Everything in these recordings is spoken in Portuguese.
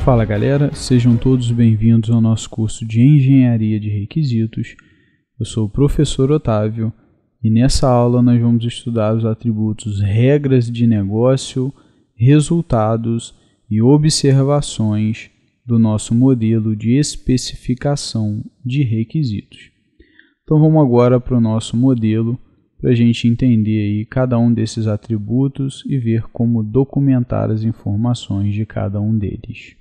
Fala galera, sejam todos bem-vindos ao nosso curso de Engenharia de Requisitos. Eu sou o professor Otávio e nessa aula nós vamos estudar os atributos regras de negócio, resultados e observações do nosso modelo de especificação de requisitos. Então vamos agora para o nosso modelo para a gente entender aí cada um desses atributos e ver como documentar as informações de cada um deles.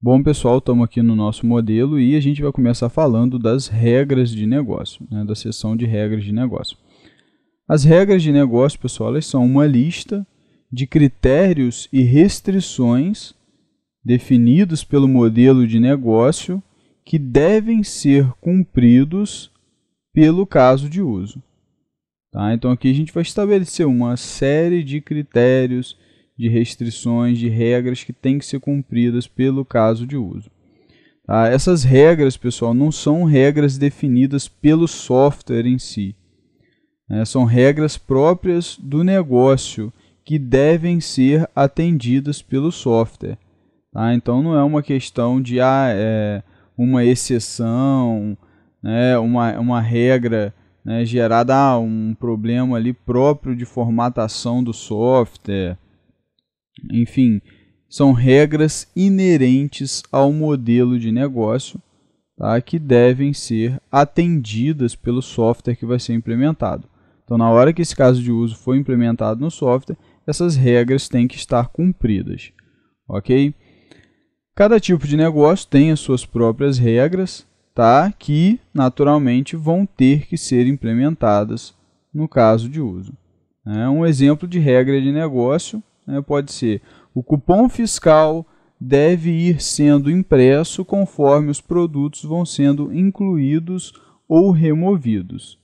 Bom pessoal, estamos aqui no nosso modelo e a gente vai começar falando das regras de negócio, da seção de regras de negócio. As regras de negócio, pessoal, elas são uma lista de critérios e restrições definidos pelo modelo de negócio que devem ser cumpridos pelo caso de uso. Tá? Então aqui a gente vai estabelecer uma série de critérios, de restrições, de regras que têm que ser cumpridas pelo caso de uso. Tá? Essas regras, pessoal, não são regras definidas pelo software em si. São regras próprias do negócio que devem ser atendidas pelo software. Tá? Então não é uma questão de uma exceção, uma regra gerada um problema ali próprio de formatação do software. Enfim, são regras inerentes ao modelo de negócio, tá, que devem ser atendidas pelo software que vai ser implementado. Então, na hora que esse caso de uso for implementado no software, essas regras têm que estar cumpridas. Ok? Cada tipo de negócio tem as suas próprias regras, tá, que naturalmente vão ter que ser implementadas no caso de uso. Um exemplo de regra de negócio pode ser: o cupom fiscal deve ir sendo impresso conforme os produtos vão sendo incluídos ou removidos.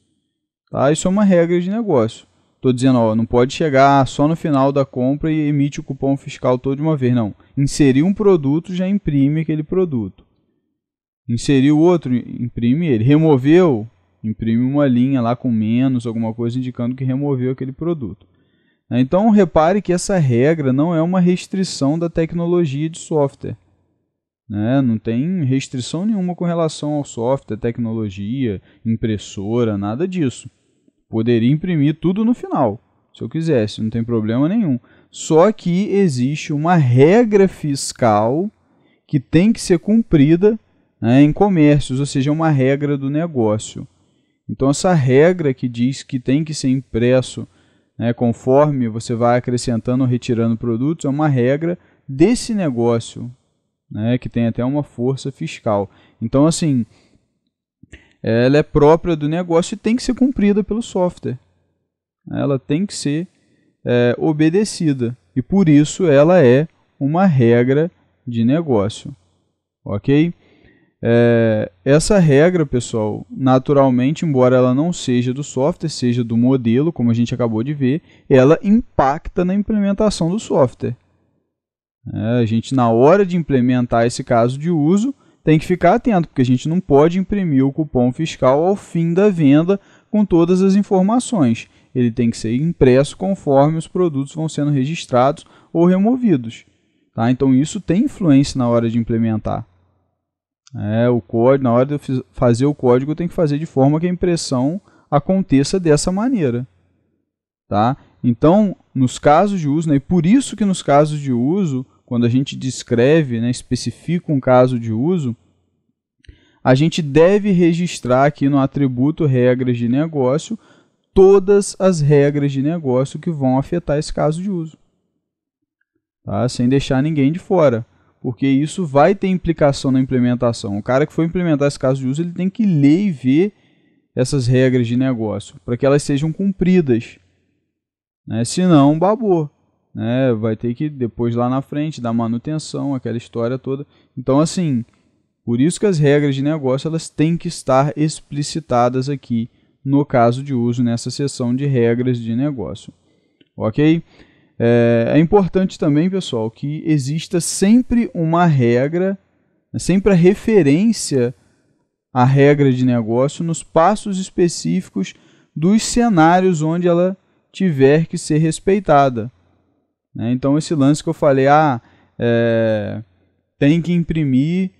Tá? Isso é uma regra de negócio. Estou dizendo, não pode chegar só no final da compra e emite o cupom fiscal todo de uma vez. Não. Inseriu um produto, já imprime aquele produto. Inseriu outro, imprime ele. Removeu, imprime uma linha lá com menos, alguma coisa indicando que removeu aquele produto. Então, repare que essa regra não é uma restrição da tecnologia de software. Não tem restrição nenhuma com relação ao software, tecnologia, impressora, nada disso. Poderia imprimir tudo no final, se eu quisesse, não tem problema nenhum. Só que existe uma regra fiscal que tem que ser cumprida em comércios, ou seja, uma regra do negócio. Então, essa regra que diz que tem que ser impresso conforme você vai acrescentando ou retirando produtos, é uma regra desse negócio, que tem até uma força fiscal. Então, assim, ela é própria do negócio e tem que ser cumprida pelo software. Ela tem que ser obedecida e, por isso, ela é uma regra de negócio. Ok? Essa regra, pessoal, naturalmente, embora ela não seja do software, seja do modelo, como a gente acabou de ver, ela impacta na implementação do software. A gente, na hora de implementar esse caso de uso, tem que ficar atento, porque a gente não pode imprimir o cupom fiscal ao fim da venda com todas as informações. Ele tem que ser impresso conforme os produtos vão sendo registrados ou removidos. Tá? Então, isso tem influência na hora de implementar. O código, na hora de eu fazer o código, eu tenho que fazer de forma que a impressão aconteça dessa maneira. Tá? Então, nos casos de uso, e por isso que nos casos de uso, quando a gente descreve, especifica um caso de uso, a gente deve registrar aqui no atributo regras de negócio todas as regras de negócio que vão afetar esse caso de uso. Tá? Sem deixar ninguém de fora. Porque isso vai ter implicação na implementação. O cara que for implementar esse caso de uso, ele tem que ler e ver essas regras de negócio, para que elas sejam cumpridas. Senão, babou. Vai ter que, depois lá na frente, dar manutenção, aquela história toda. Então, assim, por isso que as regras de negócio elas têm que estar explicitadas aqui no caso de uso, nessa seção de regras de negócio. Ok? É importante também, pessoal, que exista sempre uma regra, sempre a referência à regra de negócio nos passos específicos dos cenários onde ela tiver que ser respeitada. Então, esse lance que eu falei, tem que imprimir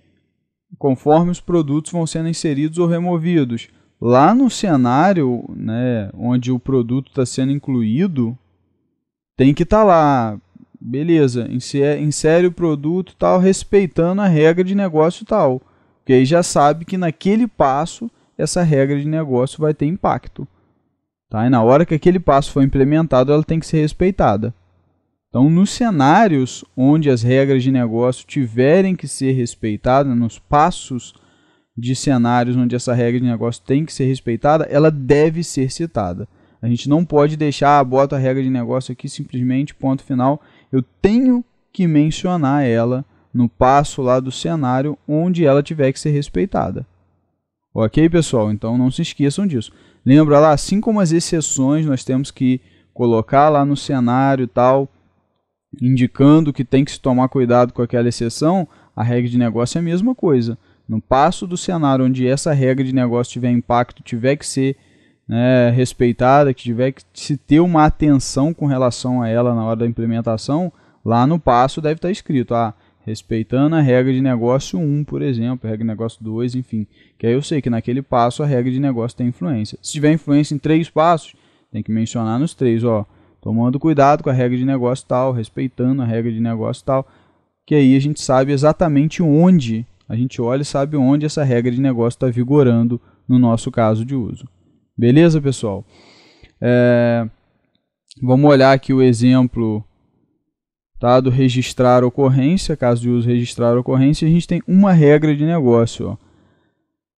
conforme os produtos vão sendo inseridos ou removidos. Lá no cenário, né, onde o produto está sendo incluído, tem que estar lá, beleza, insere o produto tal, respeitando a regra de negócio tal. Porque aí já sabe que naquele passo essa regra de negócio vai ter impacto. Tá? E na hora que aquele passo for implementado, ela tem que ser respeitada. Então, nos cenários onde as regras de negócio tiverem que ser respeitadas, nos passos de cenários onde essa regra de negócio tem que ser respeitada, ela deve ser citada. A gente não pode deixar, bota a regra de negócio aqui, simplesmente, ponto final. Eu tenho que mencionar ela no passo lá do cenário onde ela tiver que ser respeitada. Ok, pessoal? Então, não se esqueçam disso. Lembra lá, assim como as exceções, nós temos que colocar lá no cenário e tal, indicando que tem que se tomar cuidado com aquela exceção, a regra de negócio é a mesma coisa. No passo do cenário onde essa regra de negócio tiver impacto, tiver que ser, né, respeitada, que tiver que se ter uma atenção com relação a ela na hora da implementação, lá no passo deve estar escrito, respeitando a regra de negócio 1, por exemplo, a regra de negócio 2, enfim. Que aí eu sei que naquele passo a regra de negócio tem influência. Se tiver influência em 3 passos, tem que mencionar nos 3, tomando cuidado com a regra de negócio tal, respeitando a regra de negócio tal, que aí a gente sabe exatamente onde, a gente olha e sabe onde essa regra de negócio está vigorando no nosso caso de uso. Beleza, pessoal? Vamos olhar aqui o exemplo, tá, do registrar ocorrência, caso de uso registrar ocorrência, a gente tem uma regra de negócio.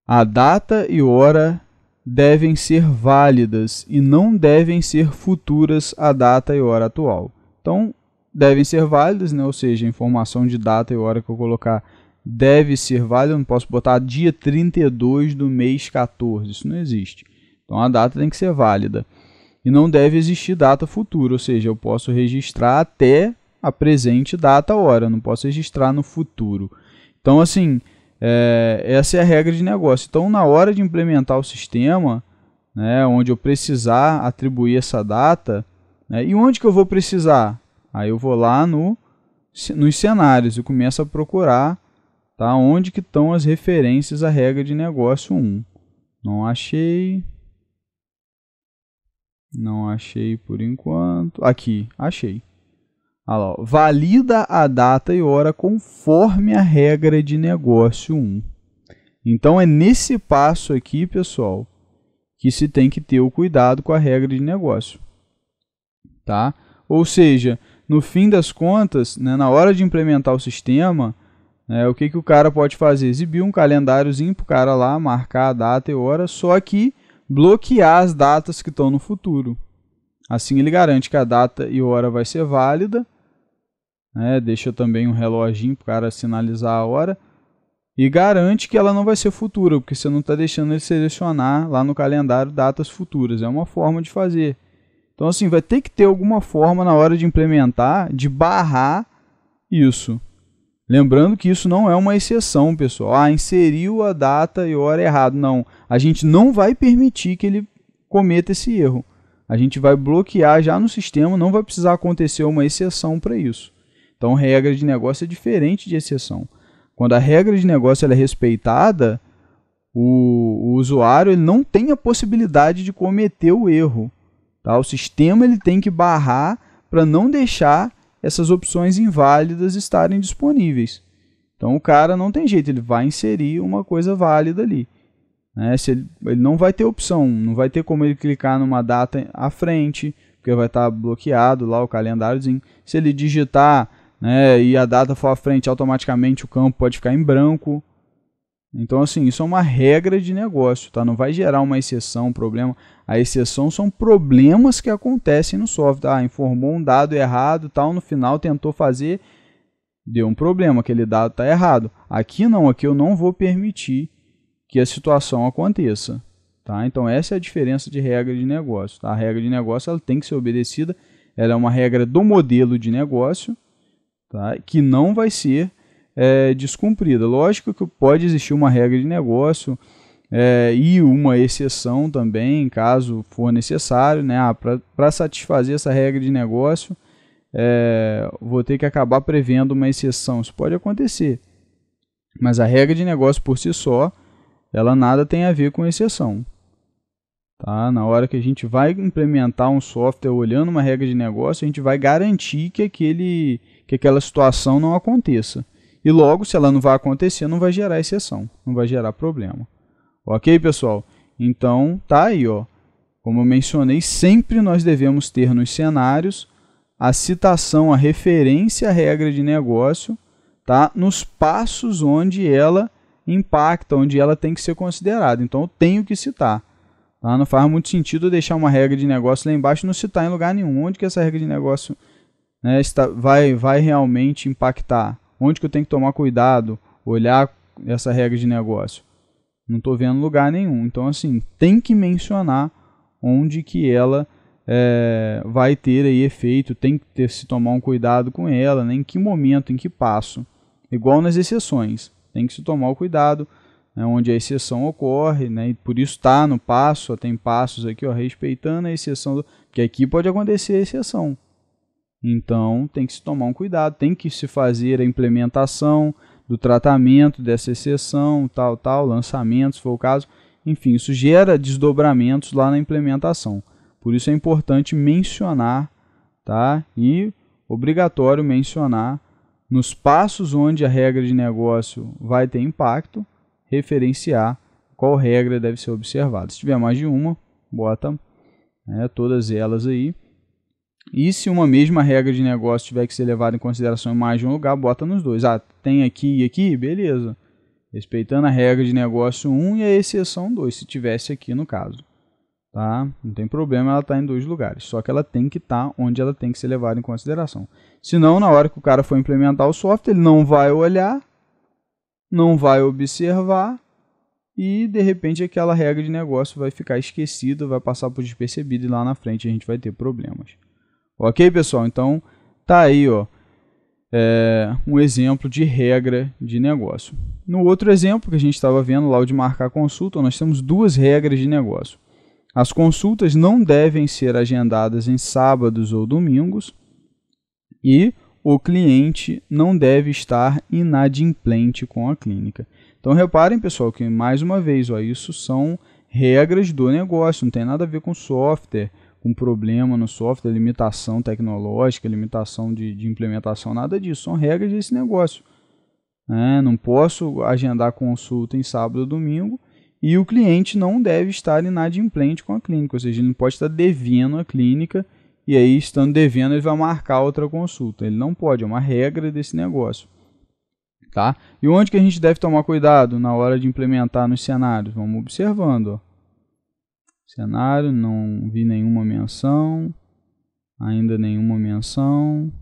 A data e hora devem ser válidas e não devem ser futuras à data e hora atual. Então, devem ser válidas, né? Ou seja, a informação de data e hora que eu colocar deve ser válida, eu não posso botar dia 32 do mês 14, isso não existe. Então, a data tem que ser válida. E não deve existir data futura, ou seja, eu posso registrar até a presente data, hora, não posso registrar no futuro. Então, assim, essa é a regra de negócio. Então, na hora de implementar o sistema, né, onde eu precisar atribuir essa data, né, e onde que eu vou precisar? Aí eu vou lá nos cenários e começo a procurar, tá, onde que estão as referências à regra de negócio 1. Não achei por enquanto. Aqui, achei. Olha lá, valida a data e hora conforme a regra de negócio 1. Então, é nesse passo aqui, pessoal, que se tem que ter o cuidado com a regra de negócio. Tá? Ou seja, no fim das contas, né, na hora de implementar o sistema, o que o cara pode fazer? Exibir um calendáriozinho para o cara lá, marcar a data e hora, só que bloquear as datas que estão no futuro. Assim ele garante que a data e hora vai ser válida, deixa também um reloginho para o cara sinalizar a hora, e garante que ela não vai ser futura, porque você não está deixando ele selecionar lá no calendário datas futuras. É uma forma de fazer. Então, assim, vai ter que ter alguma forma na hora de implementar, de barrar isso. Lembrando que isso não é uma exceção, pessoal. Inseriu a data e hora errado. Não, a gente não vai permitir que ele cometa esse erro. A gente vai bloquear já no sistema, não vai precisar acontecer uma exceção para isso. Então, regra de negócio é diferente de exceção. Quando a regra de negócio ela é respeitada, o usuário ele não tem a possibilidade de cometer o erro. Tá? O sistema ele tem que barrar para não deixar essas opções inválidas estarem disponíveis. Então, o cara não tem jeito, ele vai inserir uma coisa válida ali. Ele não vai ter opção, não vai ter como ele clicar numa data à frente, porque vai estar bloqueado lá o calendáriozinho. Se ele digitar, e a data for à frente, automaticamente o campo pode ficar em branco. Então, assim, isso é uma regra de negócio, tá? Não vai gerar uma exceção, um problema. A exceção são problemas que acontecem no software. Informou um dado errado, tal, no final tentou fazer, deu um problema, aquele dado está errado. Aqui não, aqui eu não vou permitir que a situação aconteça. Tá? Então, essa é a diferença de regra de negócio. Tá? A regra de negócio ela tem que ser obedecida, ela é uma regra do modelo de negócio, tá? Que não vai ser descumprida. Lógico que pode existir uma regra de negócio e uma exceção também, caso for necessário, para satisfazer essa regra de negócio, vou ter que acabar prevendo uma exceção. Isso pode acontecer, mas a regra de negócio por si só, ela nada tem a ver com exceção. Tá? Na hora que a gente vai implementar um software olhando uma regra de negócio, a gente vai garantir que aquela situação não aconteça. E logo, se ela não vai acontecer, não vai gerar exceção, não vai gerar problema. Ok, pessoal? Então, tá aí, ó. Como eu mencionei, sempre nós devemos ter nos cenários a citação, a referência à regra de negócio, tá? Nos passos onde ela impacta, onde ela tem que ser considerada. Então, eu tenho que citar. Tá? Não faz muito sentido eu deixar uma regra de negócio lá embaixo e não citar em lugar nenhum. Onde que essa regra de negócio, né, vai realmente impactar? Onde que eu tenho que tomar cuidado, olhar essa regra de negócio? Não estou vendo lugar nenhum. Então, assim, tem que mencionar onde que ela vai ter aí efeito, tem que se tomar um cuidado com ela, né, em que momento, em que passo. Igual nas exceções, tem que se tomar o cuidado, né, onde a exceção ocorre, né, e por isso está no passo, tem passos aqui, ó, respeitando a exceção, porque aqui pode acontecer a exceção. Então, tem que se tomar um cuidado, tem que se fazer a implementação do tratamento dessa exceção, tal, lançamento, se for o caso. Enfim, isso gera desdobramentos lá na implementação. Por isso é importante mencionar, tá? E obrigatório mencionar nos passos onde a regra de negócio vai ter impacto, referenciar qual regra deve ser observada. Se tiver mais de uma, bota todas elas aí. E se uma mesma regra de negócio tiver que ser levada em consideração em mais de um lugar, bota nos dois. Ah, tem aqui e aqui? Beleza. Respeitando a regra de negócio 1 e a exceção 2, se tivesse aqui no caso. Tá? Não tem problema ela estar em dois lugares, só que ela tem que estar onde ela tem que ser levada em consideração. Senão, na hora que o cara for implementar o software, ele não vai olhar, não vai observar e, de repente, aquela regra de negócio vai ficar esquecida, vai passar por despercebida e lá na frente a gente vai ter problemas. Ok, pessoal? Então, tá aí, ó, um exemplo de regra de negócio. No outro exemplo que a gente estava vendo lá, o de marcar consulta, nós temos duas regras de negócio. As consultas não devem ser agendadas em sábados ou domingos e o cliente não deve estar inadimplente com a clínica. Então, reparem, pessoal, que mais uma vez, ó, isso são regras do negócio, não tem nada a ver com software, com problema no software, limitação tecnológica, limitação de implementação, nada disso. São regras desse negócio. Não posso agendar consulta em sábado ou domingo e o cliente não deve estar inadimplente com a clínica, ou seja, ele não pode estar devendo a clínica e aí, estando devendo, ele vai marcar outra consulta. Ele não pode, é uma regra desse negócio. Tá? E onde que a gente deve tomar cuidado na hora de implementar nos cenários? Vamos observando, ó. Cenário, não vi nenhuma menção, ainda nenhuma menção,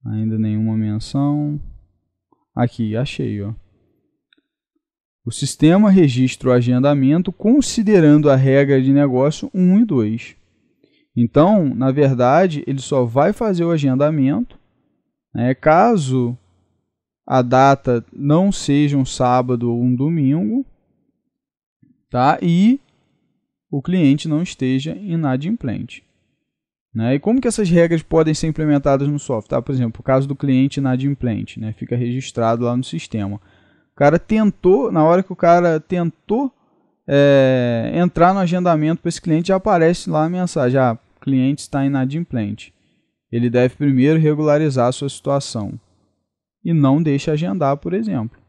ainda nenhuma menção. Aqui, achei, ó. O sistema registra o agendamento considerando a regra de negócio 1 e 2. Então, na verdade, ele só vai fazer o agendamento, né, caso a data não seja um sábado ou um domingo, tá? E o cliente não esteja inadimplente. Né? E como que essas regras podem ser implementadas no software? Tá? Por exemplo, o caso do cliente inadimplente, né? Fica registrado lá no sistema. O cara tentou, na hora que o cara tentou entrar no agendamento para esse cliente, já aparece lá a mensagem, o cliente está inadimplente. Ele deve primeiro regularizar a sua situação e não deixe agendar, por exemplo.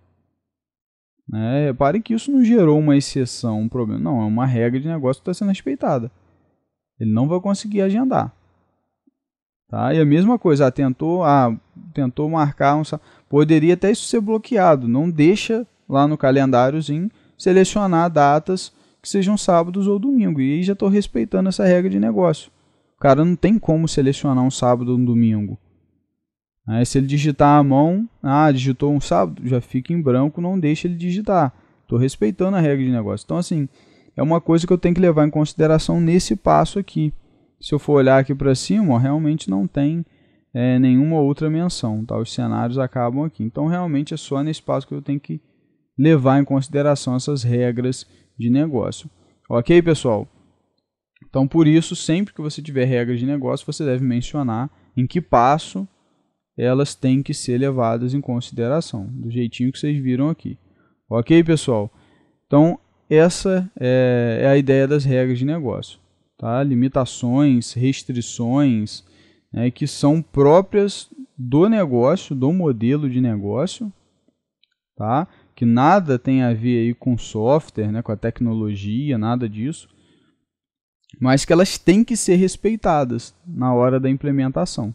Reparem que isso não gerou uma exceção, um problema. Não, é uma regra de negócio que está sendo respeitada. Ele não vai conseguir agendar. Tá? E a mesma coisa, tentou marcar, poderia até isso ser bloqueado. Não deixa lá no calendáriozinho selecionar datas que sejam sábados ou domingo. E aí já estou respeitando essa regra de negócio. O cara não tem como selecionar um sábado ou um domingo. Se ele digitar à mão, digitou um sábado, já fica em branco, não deixa ele digitar. Estou respeitando a regra de negócio. Então, assim, é uma coisa que eu tenho que levar em consideração nesse passo aqui. Se eu for olhar aqui para cima, realmente não tem nenhuma outra menção. Tá? Os cenários acabam aqui. Então, realmente é só nesse passo que eu tenho que levar em consideração essas regras de negócio. Ok, pessoal? Então, por isso, sempre que você tiver regras de negócio, você deve mencionar em que passo elas têm que ser levadas em consideração, do jeitinho que vocês viram aqui. Ok, pessoal? Então, essa é a ideia das regras de negócio. Tá? Limitações, restrições, né, que são próprias do negócio, do modelo de negócio, tá? Que nada tem a ver aí com software, né, com a tecnologia, nada disso, mas que elas têm que ser respeitadas na hora da implementação.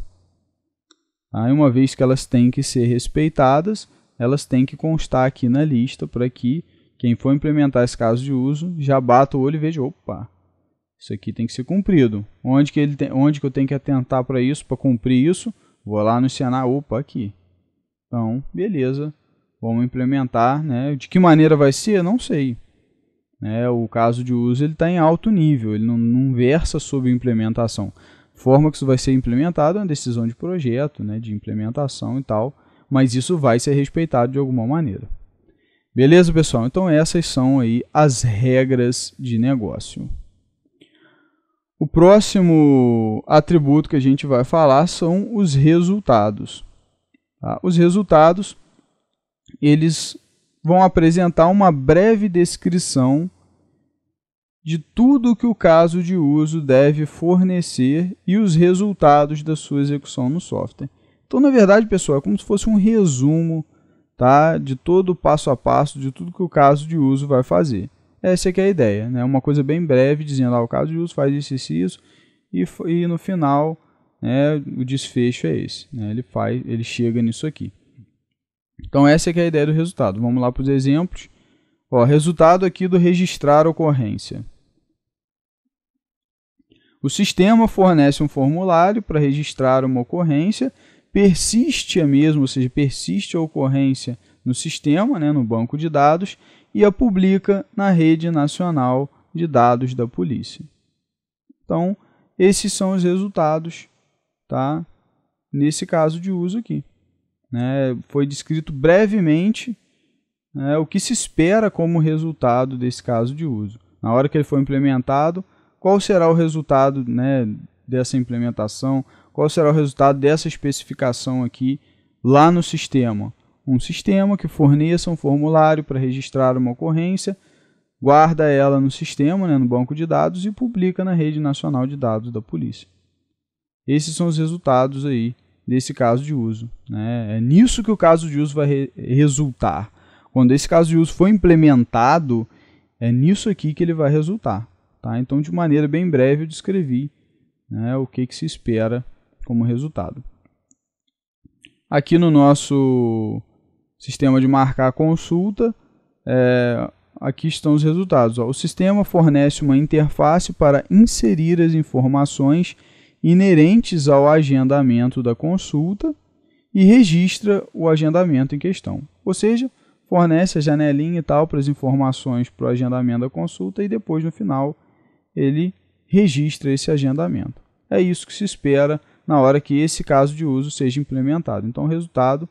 Aí, uma vez que elas têm que ser respeitadas, elas têm que constar aqui na lista para que quem for implementar esse caso de uso já bata o olho e veja, opa, isso aqui tem que ser cumprido. Onde que eu tenho que atentar para isso, para cumprir isso? Vou lá no cenário, opa, aqui. Então, beleza, vamos implementar, né? De que maneira vai ser? Não sei. O caso de uso está em alto nível, ele não versa sobre implementação. Forma que isso vai ser implementado é uma decisão de projeto, né, de implementação e tal, mas isso vai ser respeitado de alguma maneira. Beleza, pessoal? Então essas são aí as regras de negócio. O próximo atributo que a gente vai falar são os resultados. Tá? Os resultados, eles vão apresentar uma breve descrição de tudo que o caso de uso deve fornecer e os resultados da sua execução no software. Então, na verdade, pessoal, é como se fosse um resumo, tá, de todo o passo a passo de tudo que o caso de uso vai fazer. Essa é que é a ideia, né? Uma coisa bem breve, dizendo o caso de uso faz isso e isso, e no final, né, o desfecho é esse, né? Ele chega nisso aqui. Então, essa é que é a ideia do resultado. Vamos lá para os exemplos. Resultado aqui do registrar ocorrência. O sistema fornece um formulário para registrar uma ocorrência, persiste a mesma, ou seja, persiste a ocorrência no sistema, né, no banco de dados, e a publica na rede nacional de dados da polícia. Então, esses são os resultados, tá, nesse caso de uso aqui. Foi descrito brevemente, né, o que se espera como resultado desse caso de uso. Na hora que ele for implementado, qual será o resultado, né, dessa implementação? Qual será o resultado dessa especificação aqui lá no sistema? Um sistema que forneça um formulário para registrar uma ocorrência, guarda ela no sistema, né, no banco de dados, e publica na rede nacional de dados da polícia. Esses são os resultados aí desse caso de uso, né? É nisso que o caso de uso vai resultar. Quando esse caso de uso for implementado, é nisso aqui que ele vai resultar. Tá? Então, de maneira bem breve, eu descrevi, né, o que se espera como resultado. Aqui no nosso sistema de marcar a consulta, aqui estão os resultados. O sistema fornece uma interface para inserir as informações inerentes ao agendamento da consulta e registra o agendamento em questão. Ou seja, fornece a janelinha e tal para as informações para o agendamento da consulta e depois, no final, ele registra esse agendamento. É isso que se espera na hora que esse caso de uso seja implementado. Então, o resultado,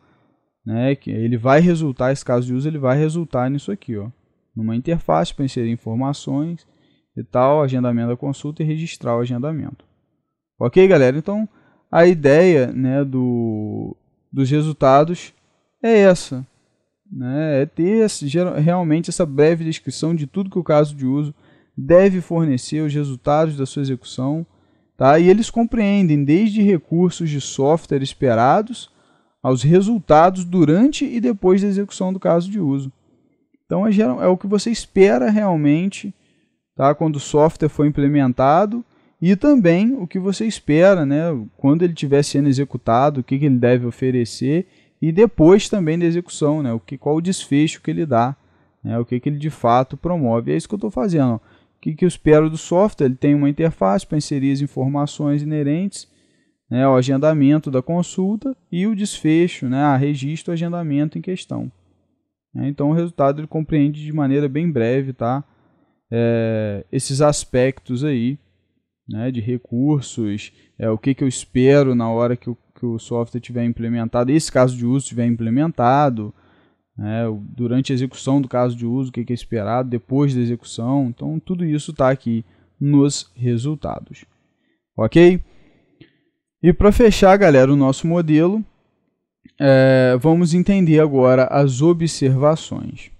né, que ele vai resultar, esse caso de uso, ele vai resultar nisso aqui, numa interface para inserir informações e tal, agendamento da consulta e registrar o agendamento. Ok, galera? Então, a ideia, né, dos resultados é essa, né, é ter realmente essa breve descrição de tudo que o caso de uso deve fornecer, os resultados da sua execução, tá? E eles compreendem desde recursos de software esperados aos resultados durante e depois da execução do caso de uso. Então, é o que você espera realmente, tá, quando o software for implementado, e também o que você espera, né, quando ele estiver sendo executado, o que ele deve oferecer, e depois também da execução, né, qual o desfecho que ele dá, né, o que ele de fato promove. É isso que eu estou fazendo. O que eu espero do software? Ele tem uma interface para inserir as informações inerentes, né, ao agendamento da consulta e o desfecho, né, a registro, o agendamento em questão. Então, o resultado ele compreende de maneira bem breve, tá, esses aspectos aí, né, de recursos, o que eu espero na hora que o software estiver implementado, esse caso de uso estiver implementado, durante a execução do caso de uso, o que é esperado, depois da execução. Então, tudo isso está aqui nos resultados. Ok? E para fechar, galera, o nosso modelo, vamos entender agora as observações.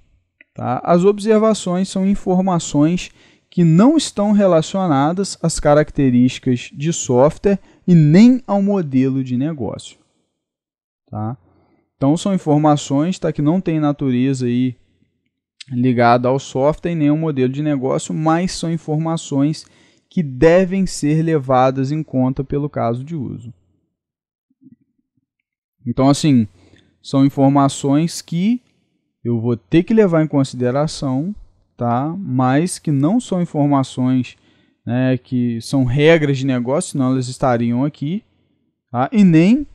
Tá? As observações são informações que não estão relacionadas às características de software e nem ao modelo de negócio. Tá? Então, são informações que não têm natureza aí ligada ao software e nem ao modelo de negócio, mas são informações que devem ser levadas em conta pelo caso de uso. Então, assim, são informações que eu vou ter que levar em consideração, tá? Mas que não são informações, né, que são regras de negócio, senão elas estariam aqui, tá? E nem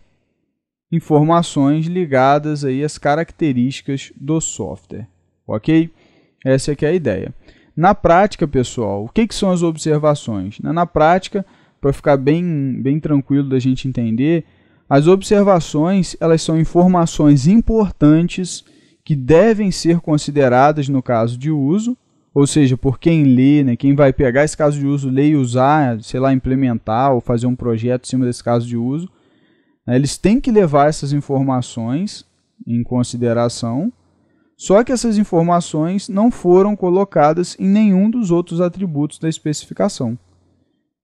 informações ligadas aí às características do software, ok? Essa aqui é a ideia. Na prática, pessoal, o que são as observações? Na prática, para ficar bem tranquilo da gente entender, as observações elas são informações importantes que devem ser consideradas no caso de uso, ou seja, por quem lê, né, quem vai pegar esse caso de uso, ler e usar, sei lá, implementar ou fazer um projeto em cima desse caso de uso, eles têm que levar essas informações em consideração, só que essas informações não foram colocadas em nenhum dos outros atributos da especificação.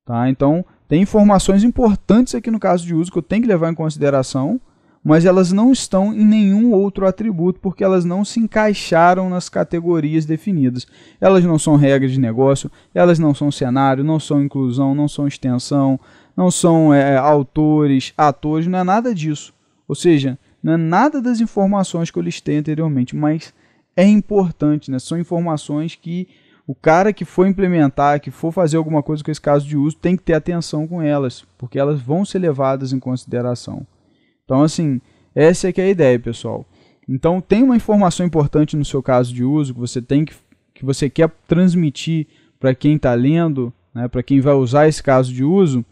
Tá? Então, tem informações importantes aqui no caso de uso que eu tenho que levar em consideração, mas elas não estão em nenhum outro atributo porque elas não se encaixaram nas categorias definidas. Elas não são regras de negócio, elas não são cenário, não são inclusão, não são extensão, não são autores, atores, não é nada disso. Ou seja, não é nada das informações que eu listei anteriormente, mas é importante, né? São informações que o cara que for implementar, que for fazer alguma coisa com esse caso de uso, tem que ter atenção com elas, porque elas vão ser levadas em consideração. Então, assim, essa é que é a ideia, pessoal. Então, tem uma informação importante no seu caso de uso que você quer transmitir para quem está lendo, né, para quem vai usar esse caso de uso,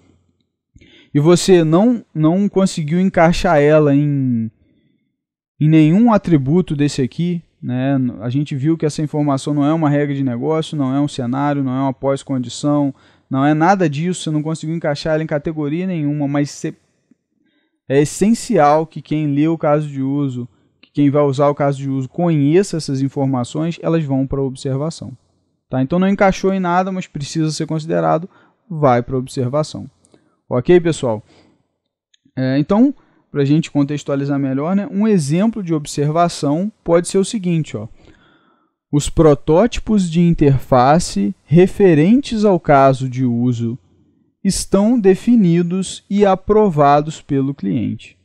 e você não conseguiu encaixar ela em nenhum atributo desse aqui, né? A gente viu que essa informação não é uma regra de negócio, não é um cenário, não é uma pós-condição, não é nada disso, você não conseguiu encaixar ela em categoria nenhuma, mas é essencial que quem lê o caso de uso, que quem vai usar o caso de uso, conheça essas informações, elas vão para a observação. Tá? Então não encaixou em nada, mas precisa ser considerado, vai para a observação. Ok, pessoal? Então, para a gente contextualizar melhor, né, um exemplo de observação pode ser o seguinte, ó. Os protótipos de interface referentes ao caso de uso estão definidos e aprovados pelo cliente.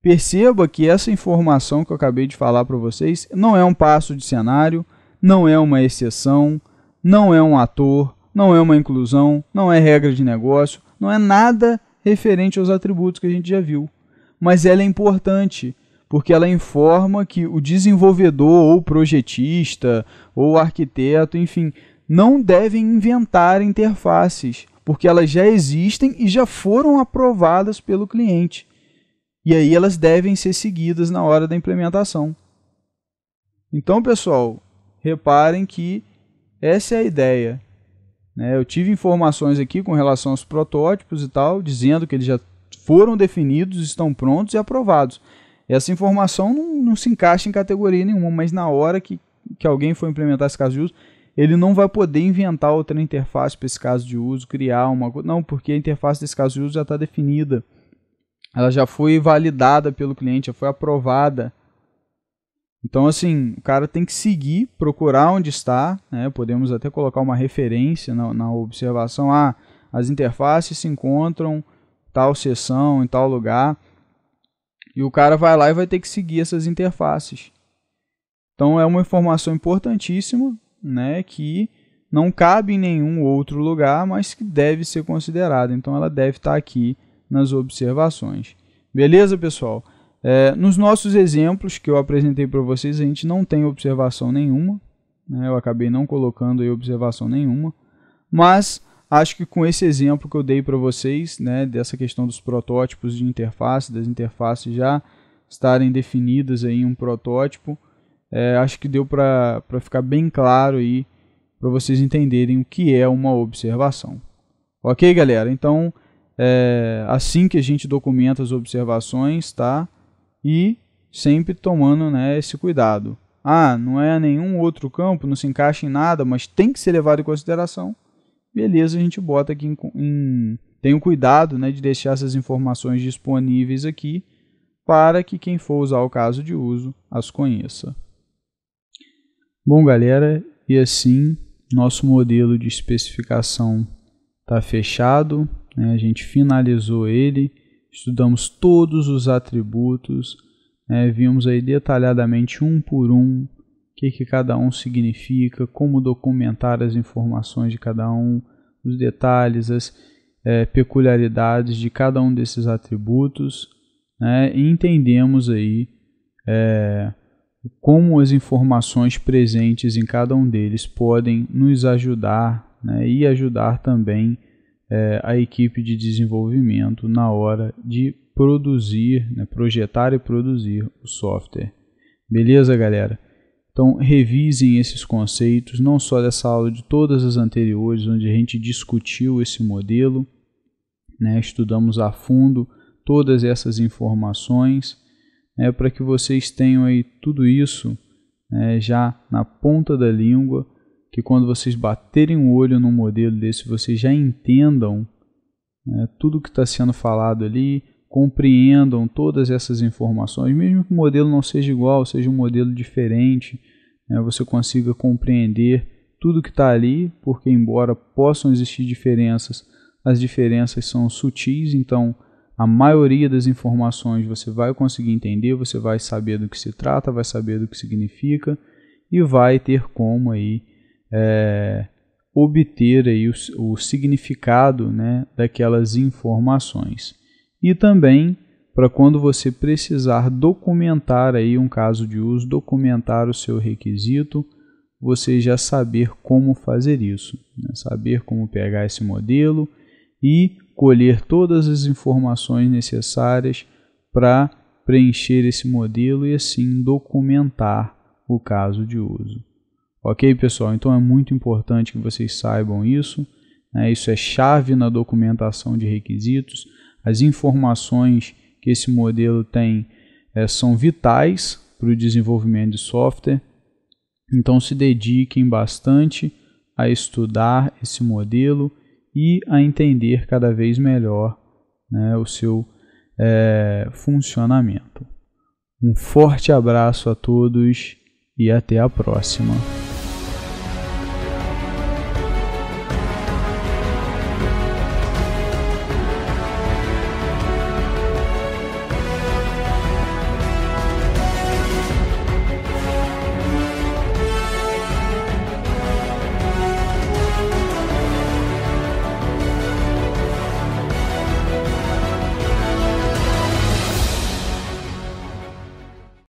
Perceba que essa informação que eu acabei de falar para vocês não é um passo de cenário, não é uma exceção, não é um ator, não é uma inclusão, não é regra de negócio, não é nada referente aos atributos que a gente já viu. Mas ela é importante, porque ela informa que o desenvolvedor ou projetista ou arquiteto, enfim, não devem inventar interfaces, porque elas já existem e já foram aprovadas pelo cliente. E aí elas devem ser seguidas na hora da implementação. Então, pessoal, reparem que essa é a ideia. Eu tive informações aqui com relação aos protótipos e tal, dizendo que eles já foram definidos, estão prontos e aprovados. Essa informação não se encaixa em categoria nenhuma, mas na hora que alguém for implementar esse caso de uso, ele não vai poder inventar outra interface para esse caso de uso, criar uma coisa. Não, porque a interface desse caso de uso já está definida. Ela já foi validada pelo cliente, já foi aprovada. Então, assim, o cara tem que seguir, procurar onde está, né? Podemos até colocar uma referência na observação. As interfaces se encontram em tal seção, em tal lugar. E o cara vai lá e vai ter que seguir essas interfaces. Então, é uma informação importantíssima, né? Que não cabe em nenhum outro lugar, mas que deve ser considerada. Então, ela deve estar aqui nas observações. Beleza, pessoal? Nos nossos exemplos que eu apresentei para vocês, a gente não tem observação nenhuma, né? Eu acabei não colocando aí observação nenhuma, mas acho que com esse exemplo que eu dei para vocês, né, dessa questão dos protótipos de interface, das interfaces já estarem definidas aí em um protótipo, acho que deu para ficar bem claro aí para vocês entenderem o que é uma observação. Ok, galera? Então, assim que a gente documenta as observações, tá? E sempre tomando, né, esse cuidado. Não é nenhum outro campo, não se encaixa em nada, mas tem que ser levado em consideração. Beleza, a gente bota aqui tem o cuidado, né, de deixar essas informações disponíveis aqui para que quem for usar o caso de uso as conheça. Bom, galera, e assim nosso modelo de especificação está fechado, né? A gente finalizou ele, estudamos todos os atributos, né? Vimos aí detalhadamente um por um o que cada um significa, como documentar as informações de cada um, os detalhes, as peculiaridades de cada um desses atributos, né? E entendemos aí como as informações presentes em cada um deles podem nos ajudar, né? E ajudar também a equipe de desenvolvimento na hora de produzir, né? Projetar e produzir o software. Beleza, galera? Então, revisem esses conceitos, não só dessa aula, de todas as anteriores, onde a gente discutiu esse modelo, né? Estudamos a fundo todas essas informações, para que vocês tenham aí tudo isso já na ponta da língua, que quando vocês baterem o olho num modelo desse, vocês já entendam tudo que está sendo falado ali, compreendam todas essas informações, mesmo que o modelo não seja igual, seja um modelo diferente, você consiga compreender tudo que está ali, porque embora possam existir diferenças, as diferenças são sutis, então a maioria das informações você vai conseguir entender, você vai saber do que se trata, vai saber do que significa e vai ter como aí, obter aí o significado, né, daquelas informações. E também para quando você precisar documentar aí um caso de uso, documentar o seu requisito, você já saber como fazer isso, né? Saber como pegar esse modelo e colher todas as informações necessárias para preencher esse modelo e assim documentar o caso de uso. Ok, pessoal? Então é muito importante que vocês saibam isso, né? Isso é chave na documentação de requisitos. As informações que esse modelo tem são vitais para o desenvolvimento de software. Então se dediquem bastante a estudar esse modelo e a entender cada vez melhor, né, o seu funcionamento. Um forte abraço a todos e até a próxima.